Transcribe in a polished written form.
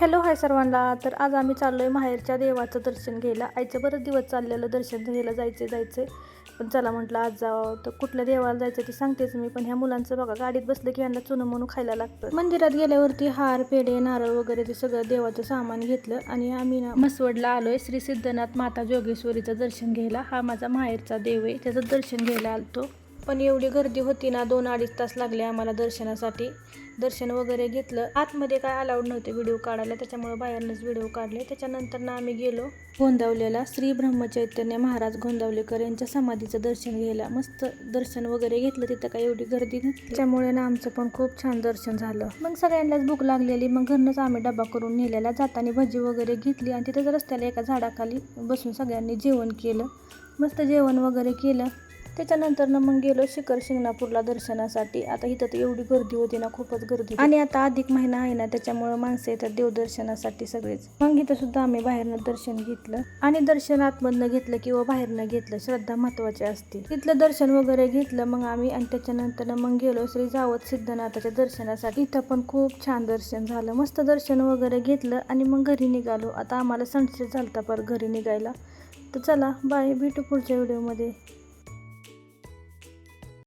Hello hi सर्वांना. तर आज आम्ही चाललो आहे माहेरच्या देवाचं दर्शन घ्यायला. आईचं बरंच दिवस चाललेलं दर्शन घ्यायला जायचे पण चला म्हटलं आज जावं. तर कुठल्या देवाला जायचं ते सांगतेच मी. पण ह्या मुलांचं बघा गाडीत बसलं की यांना चुनं म्हणून खायला लागतं. मंदिरात गेल्यावरती हार पेढे नारळ वगैरे ते सगळं देवाचं सामान घेतलं आणि आम्ही ना मसवडला आलोय श्री सिद्धनाथ माता जोगेश्वरीचं दर्शन घ्यायला. हा माझा माहेरचा देव आहे, त्याचं दर्शन घ्यायला आलतो. पण एवढी गर्दी होती ना, 2-2.5 तास लागले आम्हाला दर्शनासाठी. दर्शन वगैरे घेतलं. आतमध्ये काय अलाउड नव्हते व्हिडिओ काढायला, त्याच्यामुळे बाहेरनंच व्हिडिओ काढले. त्याच्यानंतर ना आम्ही गेलो गोंदावलेला श्री ब्रह्मचैतन्य महाराज गोंदावलेकर यांच्या समाधीचं दर्शन घ्यायला. मस्त दर्शन वगैरे घेतलं. तिथं काय एवढी गर्दी नसते, त्याच्यामुळे ना आमचं पण खूप छान दर्शन झालं. मग सगळ्यांनाच भूक लागलेली, मग घरनंच आम्ही डबा करून नेलेला. जाताना भजी वगैरे घेतली आणि तिथंच रस्त्याला एका झाडाखाली बसून सगळ्यांनी जेवण केलं. मस्त जेवण वगैरे केलं. त्याच्यानंतर ना मग गेलो शिखर शिंगणापूरला दर्शनासाठी. आता इथं तर एवढी गर्दी होती ना, खूपच गर्दी. आणि आता अधिक महिना आहे ना, त्याच्यामुळे माणसं येतात देवदर्शनासाठी सगळेच. मग इथं सुद्धा आम्ही बाहेरनं दर्शन घेतलं. आणि दर्शन आतमधनं घेतलं किंवा बाहेरनं घेतलं, श्रद्धा महत्वाची असते. तिथलं दर्शन वगैरे घेतलं मग आम्ही. आणि त्याच्यानंतर मग गेलो श्री जावत सिद्धनाथाच्या दर्शनासाठी. इथं पण खूप छान दर्शन झालं. मस्त दर्शन वगैरे घेतलं आणि मग घरी निघालो. आता आम्हाला सनसेट झालता पर घरी निघायला. तर चला बाय, भेटू पुढच्या व्हिडिओमध्ये.